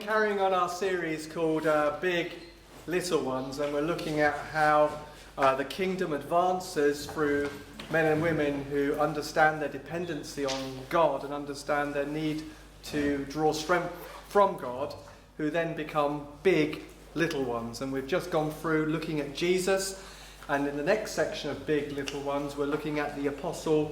carrying on our series called Big Little Ones, and we're looking at how the kingdom advances through men and women who understand their dependency on God and understand their need to draw strength from God, who then become big little ones. And we've just gone through looking at Jesus, and in the next section of Big Little Ones, we're looking at the Apostle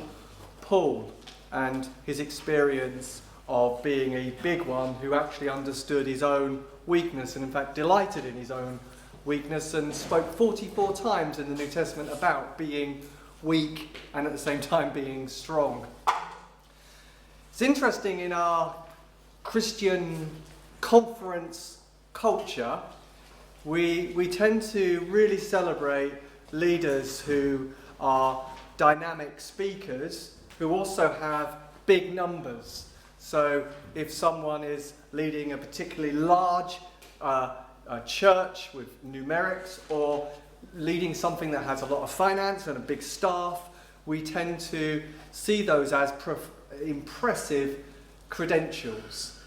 Paul and his experience of being a big one who actually understood his own weakness and in fact delighted in his own weakness and spoke 44 times in the New Testament about being weak and at the same time being strong. It's interesting, in our Christian conference culture, we tend to really celebrate leaders who are dynamic speakers who also have big numbers. So if someone is leading a particularly large church with numerics, or leading something that has a lot of finance and a big staff, we tend to see those as impressive credentials.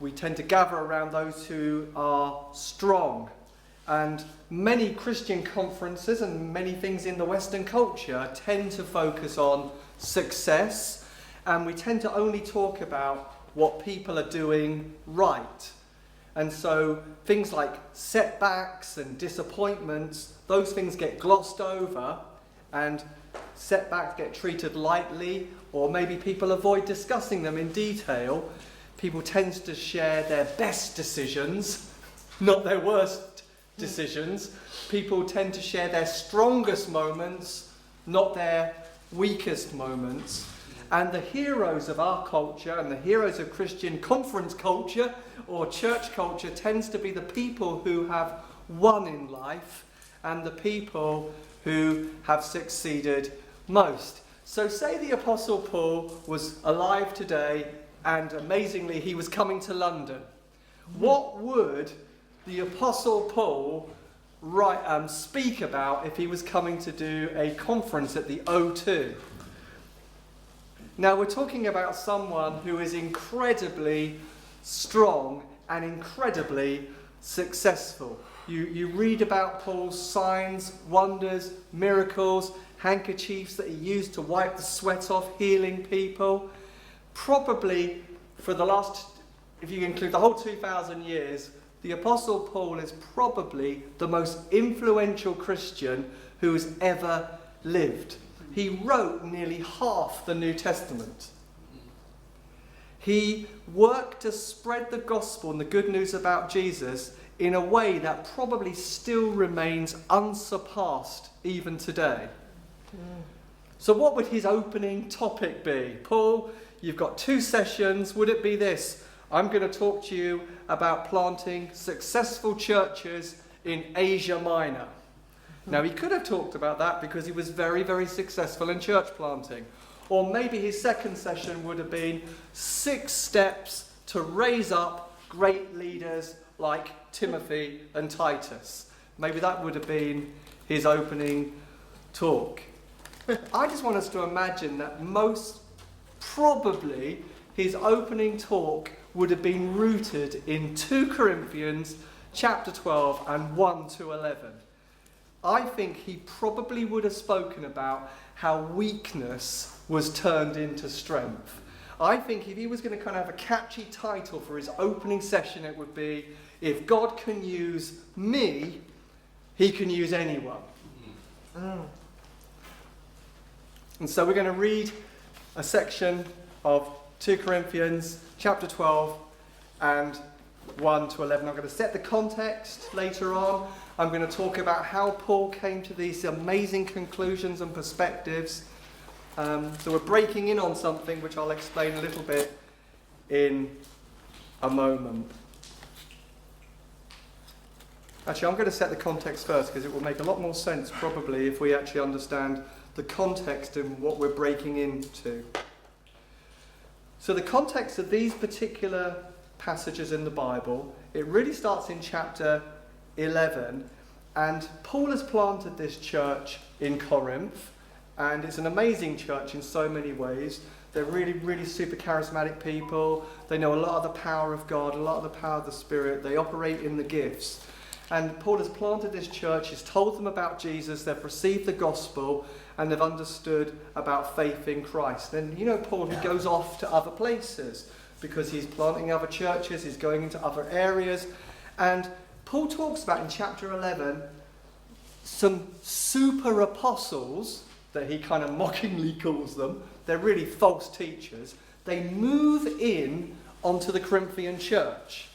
We tend to gather around those who are strong. And many Christian conferences and many things in the Western culture tend to focus on success, and we tend to only talk about what people are doing right. And so things like setbacks and disappointments, those things get glossed over, and setbacks get treated lightly, or maybe people avoid discussing them in detail. People tend to share their best decisions, not their worst decisions. People tend to share their strongest moments, not their weakest moments. And the heroes of our culture and the heroes of Christian conference culture or church culture tends to be the people who have won in life and the people who have succeeded most. So say the Apostle Paul was alive today and amazingly he was coming to London. What would the Apostle Paul speak about if he was coming to do a conference at the O2? Now, we're talking about someone who is incredibly strong and incredibly successful. You read about Paul's signs, wonders, miracles, handkerchiefs that he used to wipe the sweat off, healing people. Probably for the last, if you include the whole 2,000 years, the Apostle Paul is probably the most influential Christian who has ever lived. He wrote nearly half the New Testament. He worked to spread the gospel and the good news about Jesus in a way that probably still remains unsurpassed even today. So what would his opening topic be? Paul, you've got 2 sessions. Would it be this? I'm going to talk to you about planting successful churches in Asia Minor. Now, he could have talked about that because he was very, very successful in church planting. Or maybe his second session would have been 6 steps to raise up great leaders like Timothy and Titus. Maybe that would have been his opening talk. I just want us to imagine that most probably his opening talk would have been rooted in 2 Corinthians chapter 12 and 1 to 11. I think he probably would have spoken about how weakness was turned into strength. I think if he was going to kind of have a catchy title for his opening session, it would be, if God can use me, he can use anyone. And so we're going to read a section of 2 Corinthians chapter 12 and 1 to 11. I'm going to set the context later on. I'm going to talk about how Paul came to these amazing conclusions and perspectives. So we're breaking in on something which I'll explain a little bit in a moment. Actually, I'm going to set the context first because it will make a lot more sense probably if we actually understand the context and what we're breaking into. So the context of these particular passages in the Bible, it really starts in chapter 11, and Paul has planted this church in Corinth, and it's an amazing church in so many ways. They're really, really super charismatic people. They know a lot of the power of God, a lot of the power of the Spirit. They operate in the gifts. And Paul has planted this church, he's told them about Jesus, they've received the gospel, and they've understood about faith in Christ. And you know Paul, he goes off to other places because he's planting other churches, he's going into other areas. And Paul talks about in chapter 11 some super apostles that he kind of mockingly calls them. They're really false teachers. They move in onto the Corinthian church.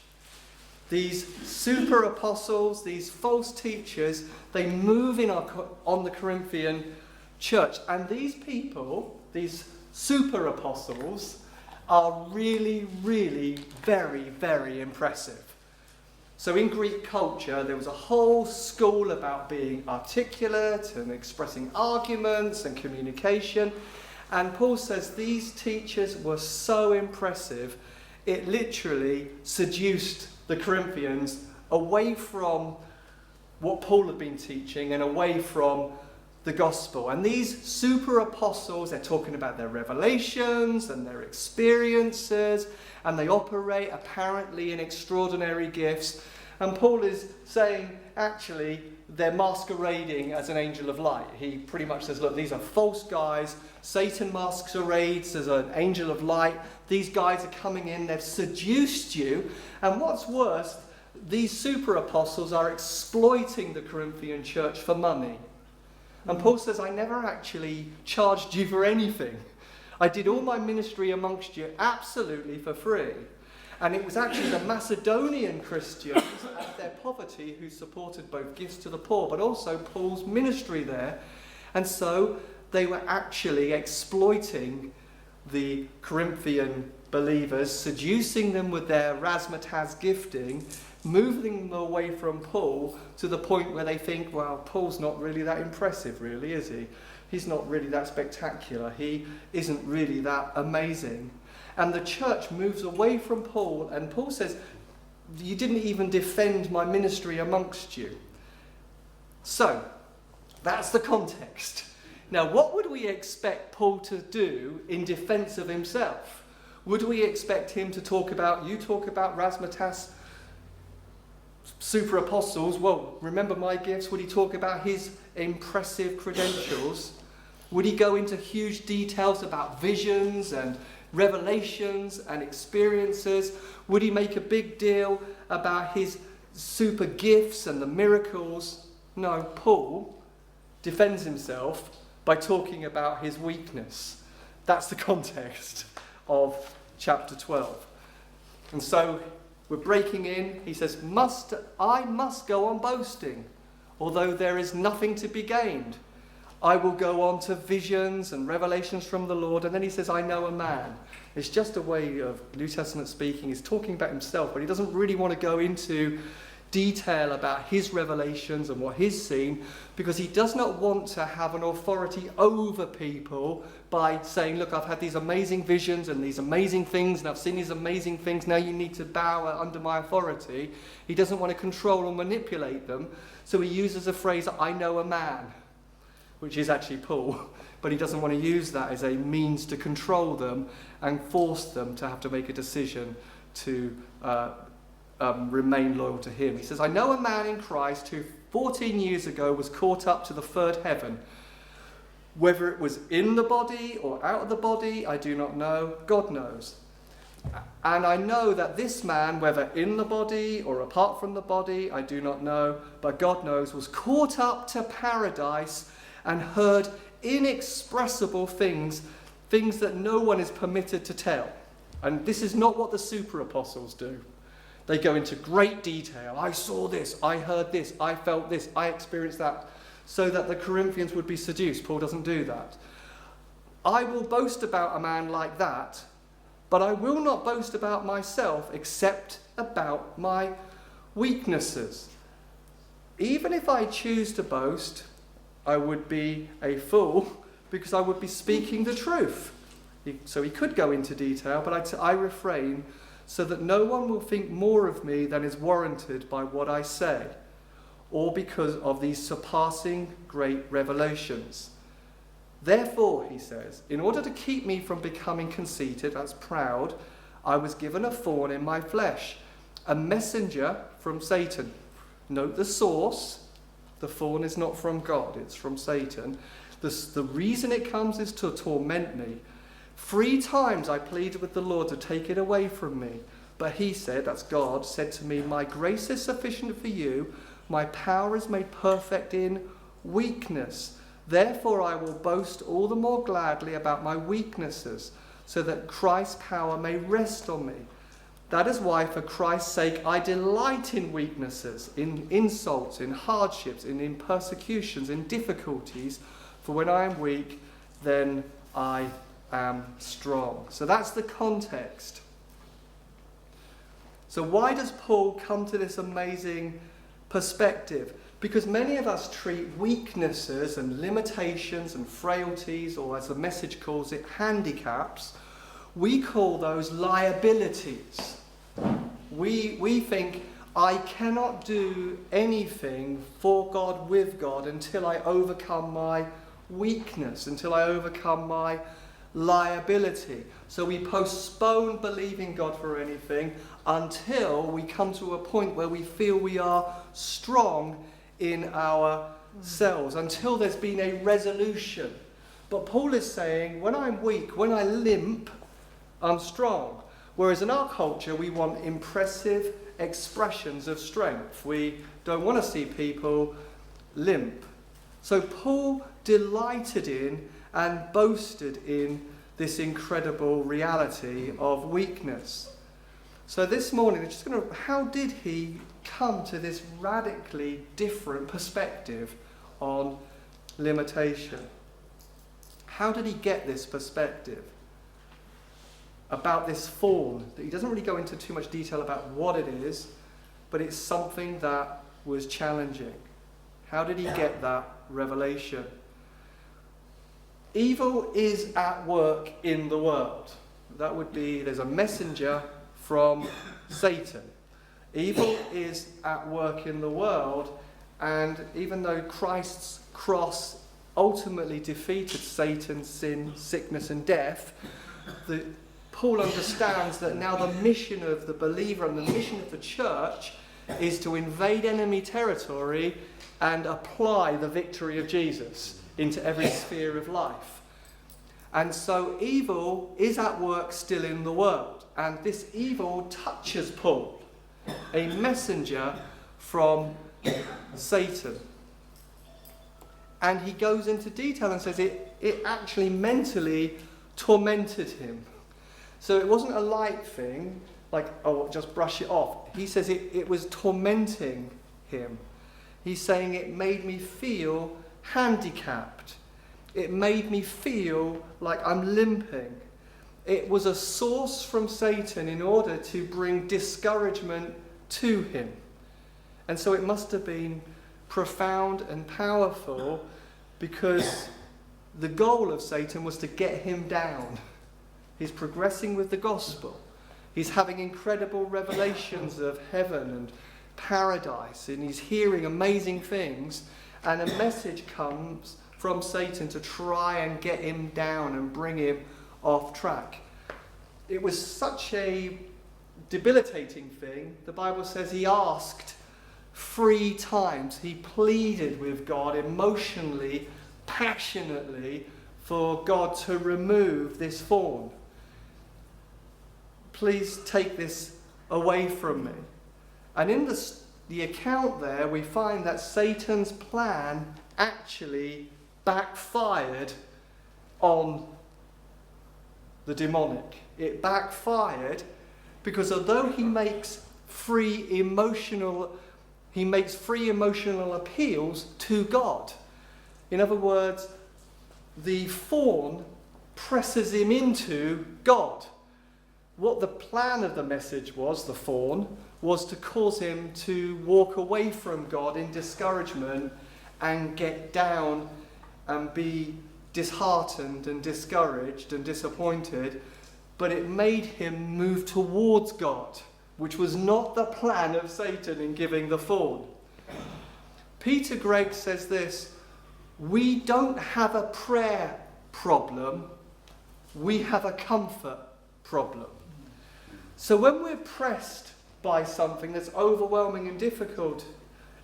These super apostles, these false teachers, they move in on the Corinthian church. And these people, these super apostles, are really, really very, very impressive. So in Greek culture, there was a whole school about being articulate and expressing arguments and communication. And Paul says these teachers were so impressive, it literally seduced the Corinthians away from what Paul had been teaching and away from the gospel. And these super apostles, they're talking about their revelations and their experiences, and they operate apparently in extraordinary gifts. And Paul is saying, actually, they're masquerading as an angel of light. He pretty much says, look, these are false guys. Satan masquerades as an angel of light. These guys are coming in, they've seduced you. And what's worse, these super apostles are exploiting the Corinthian church for money. And Paul says, I never actually charged you for anything. I did all my ministry amongst you absolutely for free. And it was actually the Macedonian Christians at their poverty who supported both gifts to the poor, but also Paul's ministry there. And so they were actually exploiting the Corinthian believers, seducing them with their razzmatazz gifting, moving them away from Paul to the point where they think, well, Paul's not really that impressive, really, is he? He's not really that spectacular. He isn't really that amazing. And the church moves away from Paul, and Paul says, you didn't even defend my ministry amongst you. So, that's the context. Now, what would we expect Paul to do in defense of himself? Would we expect him to talk about razzmatazz super apostles? Well, remember my gifts? Would he talk about his impressive credentials? Would he go into huge details about visions and revelations and experiences? Would he make a big deal about his super gifts and the miracles? No, Paul defends himself by talking about his weakness. That's the context of chapter 12. And so we're breaking in. He says, I must go on boasting, although there is nothing to be gained. I will go on to visions and revelations from the Lord. And then he says, I know a man. It's just a way of New Testament speaking. He's talking about himself, but he doesn't really want to go into detail about his revelations and what he's seen, because he does not want to have an authority over people by saying, look, I've had these amazing visions and these amazing things, and I've seen these amazing things. Now you need to bow under my authority. He doesn't want to control or manipulate them. So he uses a phrase, I know a man, which is actually Paul, but he doesn't want to use that as a means to control them and force them to have to make a decision to remain loyal to him. He says, I know a man in Christ who 14 years ago was caught up to the third heaven. Whether it was in the body or out of the body, I do not know. God knows. And I know that this man, whether in the body or apart from the body, I do not know, but God knows, was caught up to paradise and heard inexpressible things that no one is permitted to tell. And this is not what the super apostles do. They go into great detail. I saw this, I heard this, I felt this, I experienced that, so that the Corinthians would be seduced. Paul doesn't do that. I will boast about a man like that, but I will not boast about myself except about my weaknesses. Even if I choose to boast, I would be a fool, because I would be speaking the truth. So he could go into detail, but I refrain, so that no one will think more of me than is warranted by what I say, or because of these surpassing great revelations. Therefore, he says, in order to keep me from becoming conceited, that's proud, I was given a thorn in my flesh, a messenger from Satan. Note the source. The thorn is not from God, it's from Satan. The reason it comes is to torment me. 3 times I pleaded with the Lord to take it away from me. But he said, that's God, said to me, my grace is sufficient for you. My power is made perfect in weakness. Therefore I will boast all the more gladly about my weaknesses, so that Christ's power may rest on me. That is why, for Christ's sake, I delight in weaknesses, in insults, in hardships, in persecutions, in difficulties. For when I am weak, then I am strong. So that's the context. So why does Paul come to this amazing perspective? Because many of us treat weaknesses and limitations and frailties, or as the message calls it, handicaps, we call those liabilities. We think, I cannot do anything for God, with God, until I overcome my weakness, until I overcome my liability. So we postpone believing God for anything until we come to a point where we feel we are strong in ourselves, until there's been a resolution. But Paul is saying, when I'm weak, when I limp, I'm strong. Whereas in our culture, we want impressive expressions of strength. We don't want to see people limp. So Paul delighted in and boasted in this incredible reality of weakness. So this morning, how did he come to this radically different perspective on limitation? How did he get this perspective about this thorn? That he doesn't really go into too much detail about what it is, but it's something that was challenging. How did he get that revelation? Evil is at work in the world. That would be, there's a messenger from Satan. Evil is at work in the world, and even though Christ's cross ultimately defeated Satan, sin, sickness and death, Paul understands that now the mission of the believer and the mission of the church is to invade enemy territory and apply the victory of Jesus into every sphere of life. And so evil is at work still in the world. And this evil touches Paul, a messenger from Satan. And he goes into detail and says it actually mentally tormented him. So it wasn't a light thing, like, oh, just brush it off. He says it was tormenting him. He's saying it made me feel handicapped. It made me feel like I'm limping. It was a source from Satan in order to bring discouragement to him. And so it must have been profound and powerful, because the goal of Satan was to get him down. He's progressing with the gospel. He's having incredible revelations of heaven and paradise, and he's hearing amazing things, and a message comes from Satan to try and get him down and bring him off track. It was such a debilitating thing. The Bible says he asked 3 times. He pleaded with God emotionally, passionately, for God to remove this thorn. Please take this away from me. And in the account there, we find that Satan's plan actually backfired on the demonic. It backfired because although he makes free emotional appeals to God. In other words, the thorn presses him into God. What the plan of the message was, the thorn, was to cause him to walk away from God in discouragement and get down and be disheartened and discouraged and disappointed, but it made him move towards God, which was not the plan of Satan in giving the thorn. Peter Gregg says this: we don't have a prayer problem, we have a comfort problem. So when we're pressed by something that's overwhelming and difficult,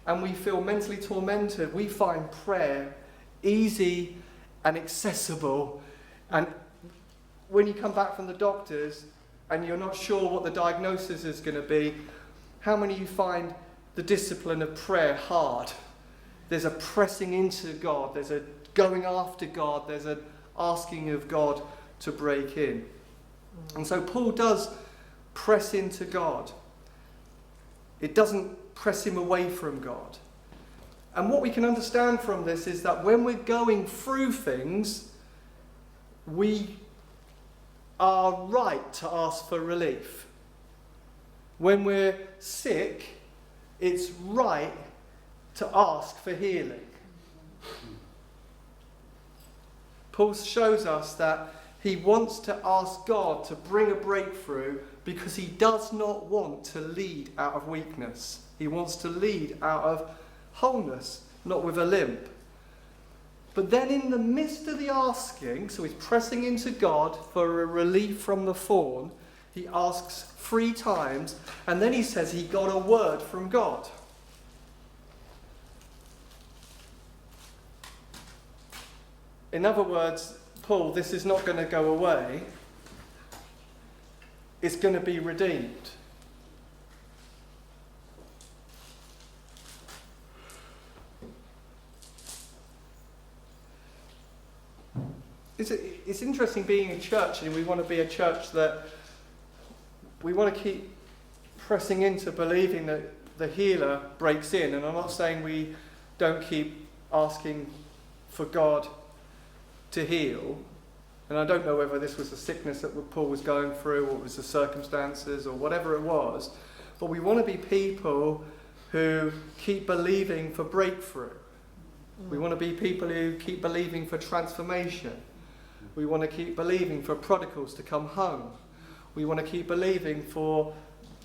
and we feel mentally tormented, we find prayer easy and accessible. And when you come back from the doctors and you're not sure what the diagnosis is going to be, how many of you find the discipline of prayer hard? There's a pressing into God, there's a going after God, there's an asking of God to break in. And so Paul does press into God. It doesn't press him away from God. And what we can understand from this is that when we're going through things, we are right to ask for relief. When we're sick, it's right to ask for healing. Paul shows us that he wants to ask God to bring a breakthrough because he does not want to lead out of weakness. He wants to lead out of wholeness, not with a limp. But then in the midst of the asking, so he's pressing into God for a relief from the thorn, he asks 3 times, and then he says he got a word from God. In other words, Paul, this is not going to go away. It's going to be redeemed. It's interesting being in church, and we want to be a church that we want to keep pressing into believing that the healer breaks in. And I'm not saying we don't keep asking for God to heal. And I don't know whether this was a sickness that Paul was going through, or it was the circumstances, or whatever it was. But we want to be people who keep believing for breakthrough. We want to be people who keep believing for transformation. We want to keep believing for prodigals to come home. We want to keep believing for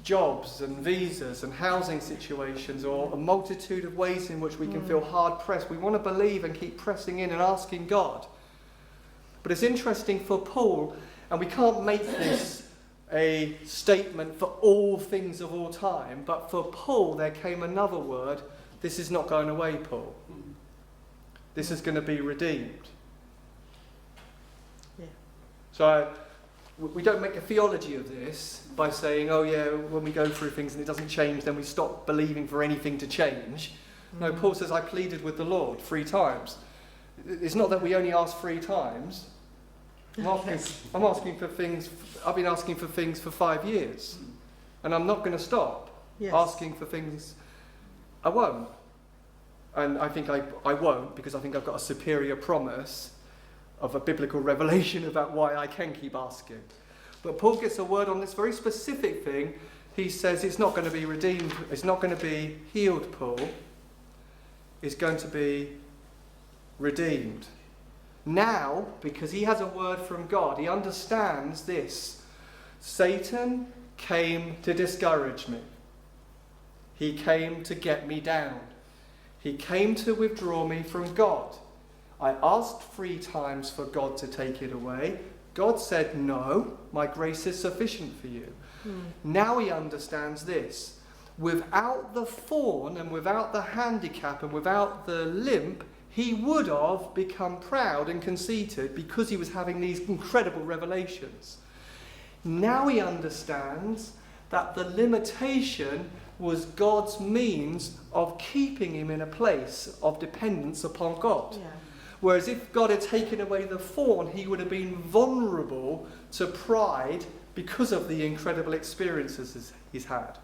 jobs and visas and housing situations, or a multitude of ways in which we can feel hard pressed. We want to believe and keep pressing in and asking God. But it's interesting for Paul, and we can't make this a statement for all things of all time, but for Paul there came another word. This is not going away, Paul. This is going to be redeemed. Yeah. So we don't make a theology of this by saying, oh yeah, when we go through things and it doesn't change, then we stop believing for anything to change. No, Paul says, I pleaded with the Lord 3 times. It's not that we only ask 3 times. I'm asking for things. I've been asking for things for 5 years, and I'm not going to stop asking for things. I won't, and I think I won't, because I think I've got a superior promise of a biblical revelation about why I can keep asking. But Paul gets a word on this very specific thing. He says it's not going to be redeemed. It's not going to be healed, Paul. It's going to be redeemed. Now, because he has a word from God, he understands this. Satan came to discourage me. He came to get me down. He came to withdraw me from God. I asked 3 times for God to take it away. God said, no, my grace is sufficient for you. Now he understands this. Without the thorn and without the handicap and without the limp, he would have become proud and conceited because he was having these incredible revelations. Now he understands that the limitation was God's means of keeping him in a place of dependence upon God. Yeah. Whereas if God had taken away the thorn, he would have been vulnerable to pride because of the incredible experiences he's had.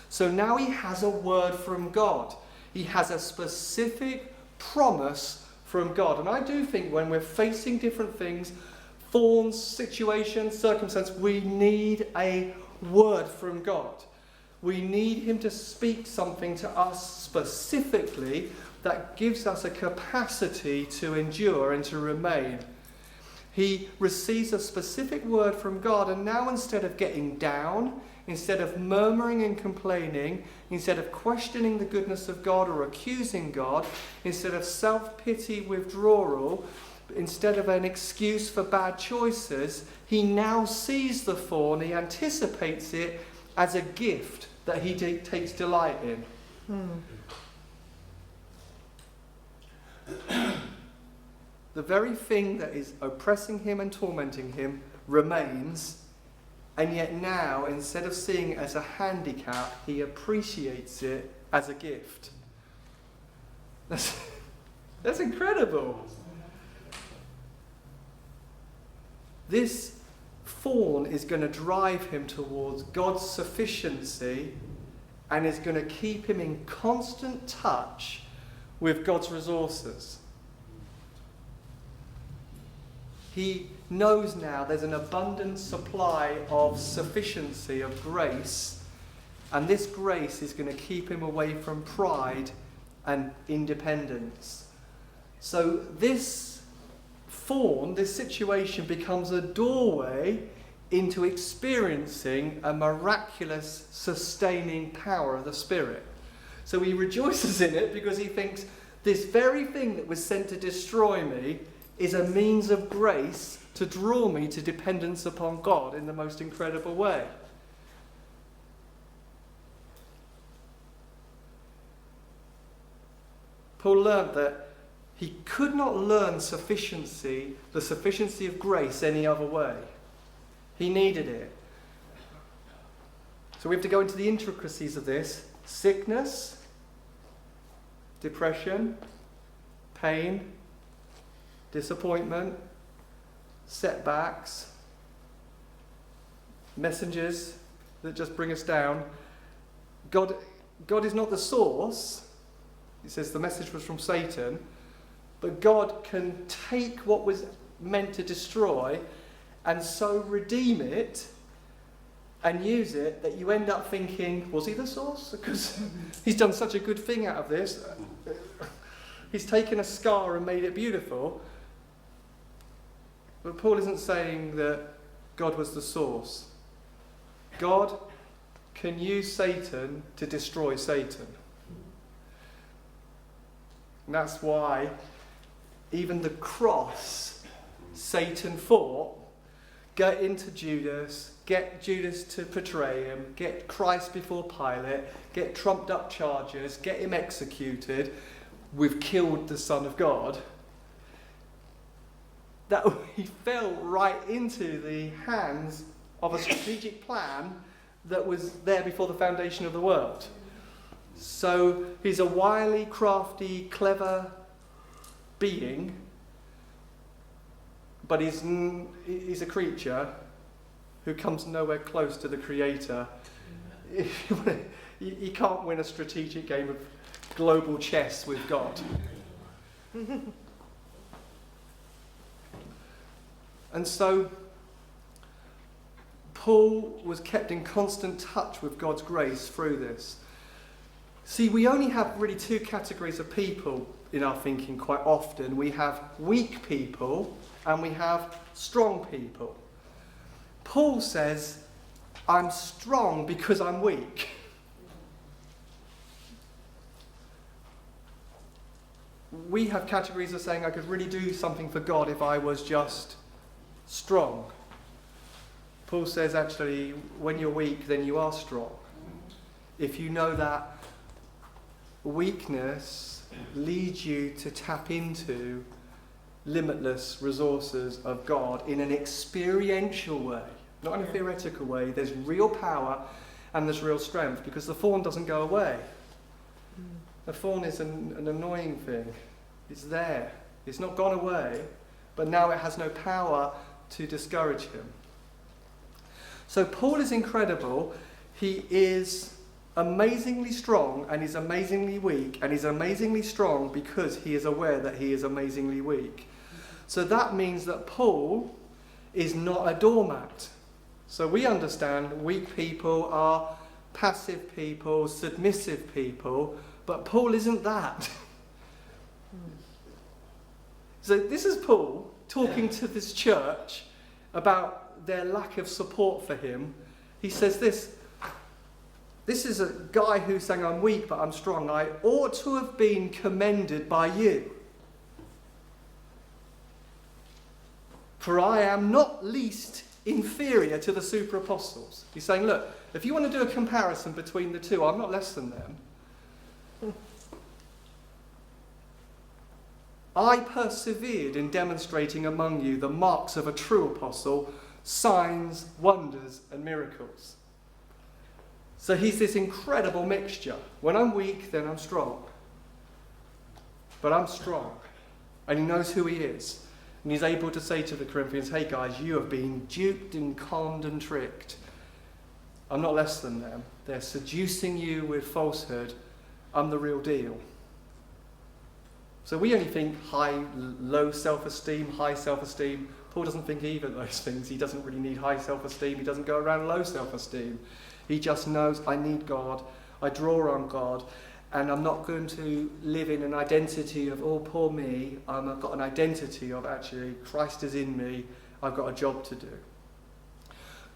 So now he has a word from God. He has a specific promise from God. And I do think when we're facing different things, thorns, situations, circumstances, we need a word from God. We need him to speak something to us specifically that gives us a capacity to endure and to remain. He receives a specific word from God, and now instead of getting down, instead of murmuring and complaining, instead of questioning the goodness of God or accusing God, instead of self-pity, withdrawal, instead of an excuse for bad choices, he now sees the thorn, he anticipates it as a gift that he takes delight in. The very thing that is oppressing him and tormenting him remains, and yet now, instead of seeing it as a handicap, he appreciates it as a gift. That's incredible. This thorn is going to drive him towards God's sufficiency and is going to keep him in constant touch with God's resources. He knows now there's an abundant supply of sufficiency, of grace, and this grace is going to keep him away from pride and independence. So this thorn, this situation, becomes a doorway into experiencing a miraculous sustaining power of the Spirit. So he rejoices in it because he thinks this very thing that was sent to destroy me is a means of grace to draw me to dependence upon God in the most incredible way. Paul learned that he could not learn sufficiency, the sufficiency of grace, any other way. He needed it. So we have to go into the intricacies of this. Sickness, depression, pain, disappointment, setbacks, messengers that just bring us down. God is not the source. He says the message was from Satan, but God can take what was meant to destroy and so redeem it and use it that you end up thinking, was he the source? Because he's done such a good thing out of this. He's taken a scar and made it beautiful. But Paul isn't saying that God was the source. God can use Satan to destroy Satan. And that's why even the cross, Satan thought, get into Judas, get Judas to betray him, get Christ before Pilate, get trumped up charges, get him executed. We've killed the Son of God. That he fell right into the hands of a strategic plan that was there before the foundation of the world. So he's a wily, crafty, clever being, but he's a creature who comes nowhere close to the Creator. You can't win a strategic game of global chess with God. And so Paul was kept in constant touch with God's grace through this. See, we only have really two categories of people in our thinking quite often. We have weak people and we have strong people. Paul says, I'm strong because I'm weak. We have categories of saying I could really do something for God if I was just strong. Paul says actually, when you're weak, then you are strong. If you know that weakness leads you to tap into limitless resources of God in an experiential way, not in a theoretical way. There's real power and there's real strength, because the thorn doesn't go away. The thorn is an annoying thing. It's there. It's not gone away, but now it has no power to discourage him. So Paul is incredible. He is amazingly strong and he's amazingly weak, and he's amazingly strong because he is aware that he is amazingly weak. So that means that Paul is not a doormat. So we understand weak people are passive people, submissive people, but Paul isn't that. So this is Paul talking to this church about their lack of support for him. He says this is a guy who's saying, I'm weak, but I'm strong. I ought to have been commended by you. For I am not least inferior to the super apostles. He's saying, look, if you want to do a comparison between the two, I'm not less than them. I persevered in demonstrating among you the marks of a true apostle, signs, wonders, and miracles. So he's this incredible mixture. When I'm weak, then I'm strong. But I'm strong. And he knows who he is. And he's able to say to the Corinthians, hey guys, you have been duped and conned and tricked. I'm not less than them. They're seducing you with falsehood. I'm the real deal. So we only think low self-esteem, high self-esteem. Paul doesn't think either of those things. He doesn't really need high self-esteem. He doesn't go around low self-esteem. He just knows I need God. I draw on God. And I'm not going to live in an identity of, oh, poor me. I've got an identity of, actually, Christ is in me. I've got a job to do.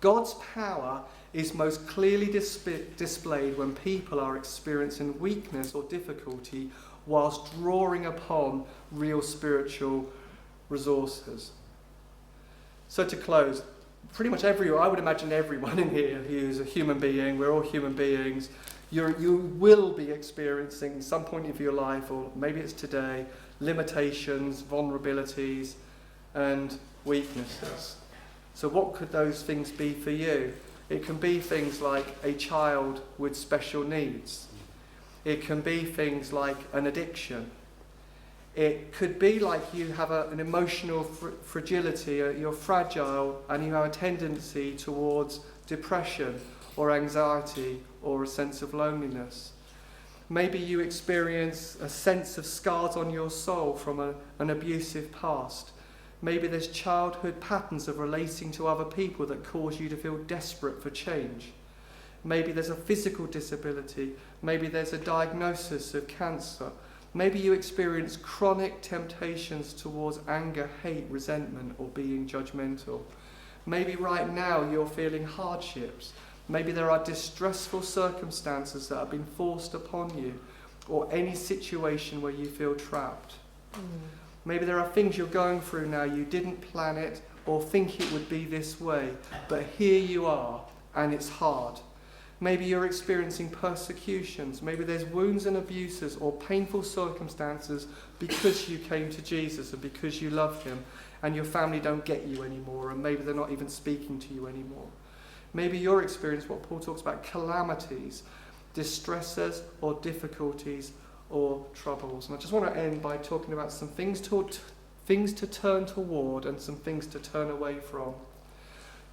God's power is most clearly displayed when people are experiencing weakness or difficulty whilst drawing upon real spiritual resources. So to close, pretty much I would imagine everyone in here who is a human being, we're all human beings, you will be experiencing some point of your life, or maybe it's today, limitations, vulnerabilities, and weaknesses. So what could those things be for you? It can be things like a child with special needs. It can be things like an addiction. It could be like you have an emotional fragility, you're fragile, and you have a tendency towards depression or anxiety or a sense of loneliness. Maybe you experience a sense of scars on your soul from an abusive past. Maybe there's childhood patterns of relating to other people that cause you to feel desperate for change. Maybe there's a physical disability. Maybe there's a diagnosis of cancer. Maybe you experience chronic temptations towards anger, hate, resentment, or being judgmental. Maybe right now you're feeling hardships. Maybe there are distressful circumstances that have been forced upon you, or any situation where you feel trapped. Maybe there are things you're going through now, you didn't plan it or think it would be this way, but here you are, and it's hard. Maybe you're experiencing persecutions. Maybe there's wounds and abuses or painful circumstances because you came to Jesus and because you love him, and your family don't get you anymore, and maybe they're not even speaking to you anymore. Maybe you're experiencing what Paul talks about, calamities, distresses or difficulties or troubles. And I just want to end by talking about some things to turn toward and some things to turn away from.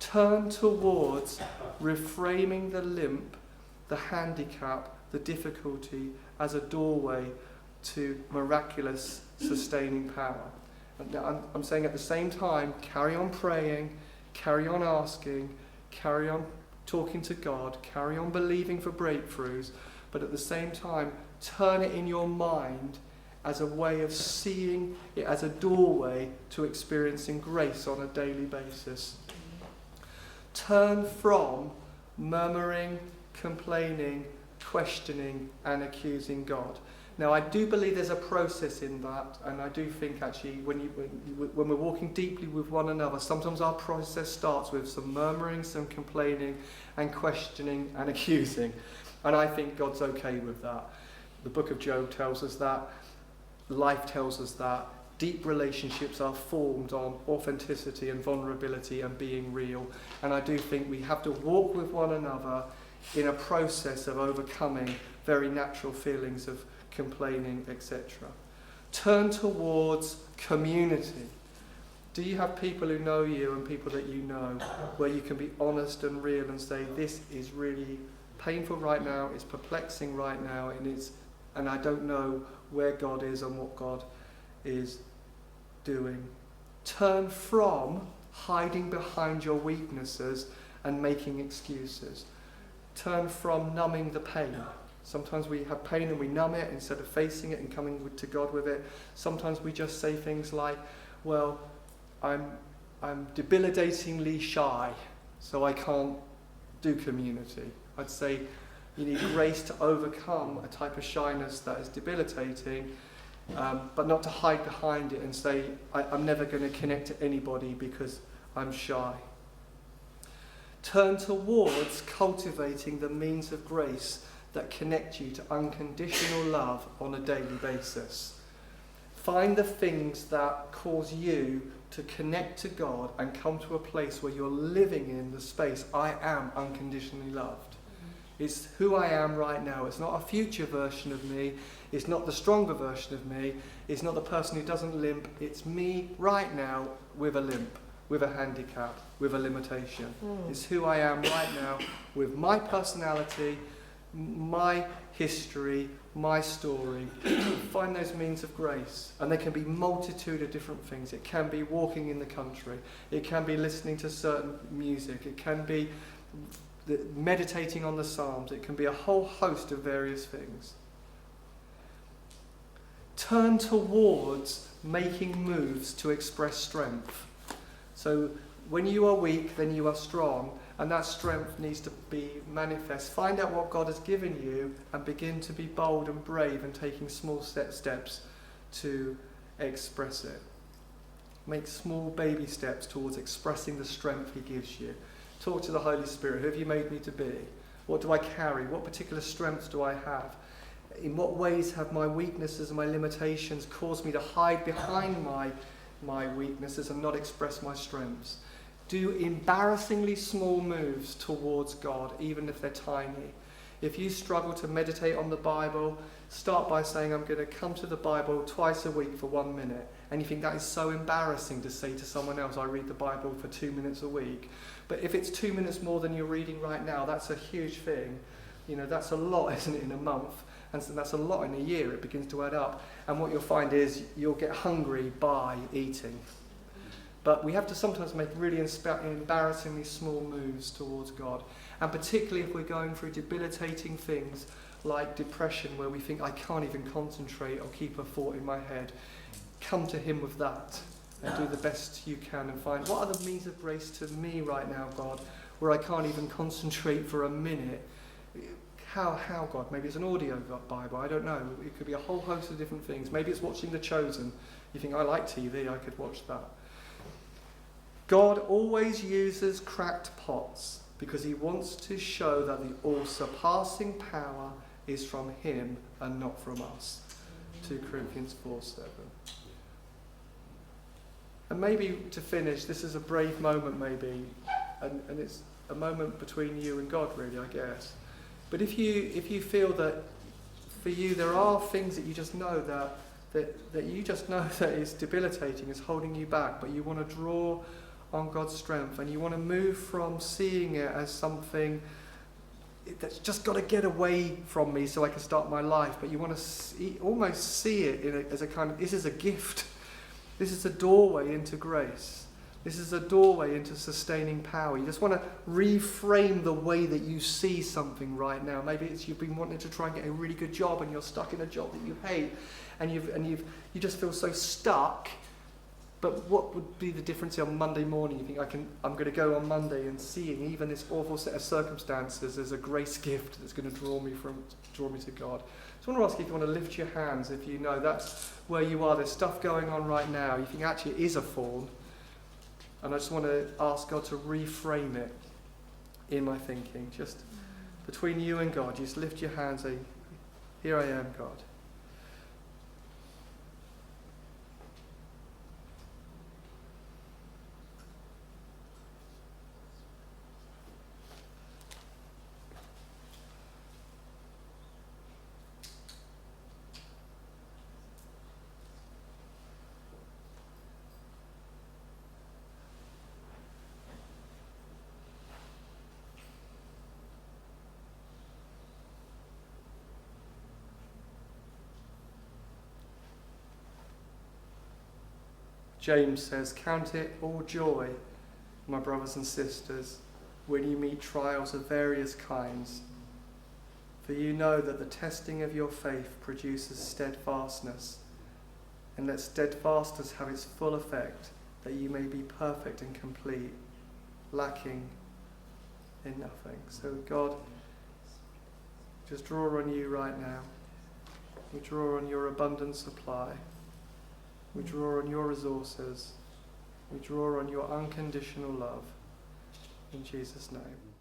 Turn towards reframing the limp, the handicap, the difficulty as a doorway to miraculous sustaining power. And I'm saying at the same time, carry on praying, carry on asking, carry on talking to God, carry on believing for breakthroughs, but at the same time, turn it in your mind as a way of seeing it as a doorway to experiencing grace on a daily basis. Turn from murmuring, complaining, questioning, and accusing God. Now, I do believe there's a process in that, and I do think actually when we're walking deeply with one another, sometimes our process starts with some murmuring, some complaining, and questioning and accusing. And I think God's okay with that. The book of Job tells us that. Life tells us that. Deep relationships are formed on authenticity and vulnerability and being real. And I do think we have to walk with one another in a process of overcoming very natural feelings of complaining, etc. Turn towards community. Do you have people who know you and people that you know where you can be honest and real and say, this is really painful right now, it's perplexing right now, and I don't know where God is and what God is doing. Turn from hiding behind your weaknesses and making excuses. Turn from numbing the pain. Sometimes we have pain and we numb it instead of facing it and coming to God with it. Sometimes we just say things like, well, I'm debilitatingly shy, so I can't do community. I'd say you need grace to overcome a type of shyness that is debilitating. but not to hide behind it and say, I'm never going to connect to anybody because I'm shy. Turn towards cultivating the means of grace that connect you to unconditional love on a daily basis. Find the things that cause you to connect to God and come to a place where you're living in the space, I am unconditionally loved. It's who I am right now. It's not a future version of me. It's not the stronger version of me. It's not the person who doesn't limp. It's me right now with a limp, with a handicap, with a limitation. It's who I am right now with my personality, my history, my story. Find those means of grace. And there can be multitude of different things. It can be walking in the country. It can be listening to certain music. It can be meditating on the Psalms. It can be a whole host of various things. Turn towards making moves to express strength. So when you are weak, then you are strong, and that strength needs to be manifest. Find out what God has given you and begin to be bold and brave and taking small steps to express it. Make small baby steps towards expressing the strength he gives you. Talk to the Holy Spirit. Who have you made me to be? What do I carry? What particular strengths do I have? In what ways have my weaknesses and my limitations caused me to hide behind my weaknesses and not express my strengths? Do embarrassingly small moves towards God, even if they're tiny. If you struggle to meditate on the Bible, start by saying, I'm going to come to the Bible twice a week for 1 minute. And you think that is so embarrassing to say to someone else, I read the Bible for 2 minutes a week. But if it's 2 minutes more than you're reading right now, that's a huge thing. You know, that's a lot, isn't it, in a month? And so that's a lot in a year. It begins to add up. And what you'll find is you'll get hungry by eating. But we have to sometimes make really embarrassingly small moves towards God. And particularly if we're going through debilitating things like depression, where we think, I can't even concentrate or keep a thought in my head. Come to him with that and do the best you can and find, what are the means of grace to me right now, God, where I can't even concentrate for a minute? How, God? Maybe it's an audio Bible, I don't know. It could be a whole host of different things. Maybe it's watching The Chosen. You think, I like TV, I could watch that. God always uses cracked pots because he wants to show that the all-surpassing power is from him and not from us. 2 Corinthians 4:7. And maybe to finish, this is a brave moment maybe, and it's a moment between you and God really, I guess. But if you feel that for you there are things that you just know that you just know that is debilitating, is holding you back, but you want to draw on God's strength, and you want to move from seeing it as something that's just got to get away from me so I can start my life, but you want to almost see it as a kind of, this is a gift. This is a doorway into grace. This is a doorway into sustaining power. You just want to reframe the way that you see something right now. Maybe it's you've been wanting to try and get a really good job and you're stuck in a job that you hate, and you just feel so stuck. But what would be the difference on Monday morning? You think I'm going to go on Monday and seeing even this awful set of circumstances as a grace gift that's going to draw me to God. So I want to ask you if you want to lift your hands if you know that's where you are. There's stuff going on right now. You think actually it is a thorn. And I just want to ask God to reframe it in my thinking. Just between you and God, just lift your hands. Say, here I am, God. James says, count it all joy, my brothers and sisters, when you meet trials of various kinds. For you know that the testing of your faith produces steadfastness, and let steadfastness have its full effect, that you may be perfect and complete, lacking in nothing. So God, just draw on you right now. We draw on your abundant supply. We draw on your resources. We draw on your unconditional love. In Jesus' name.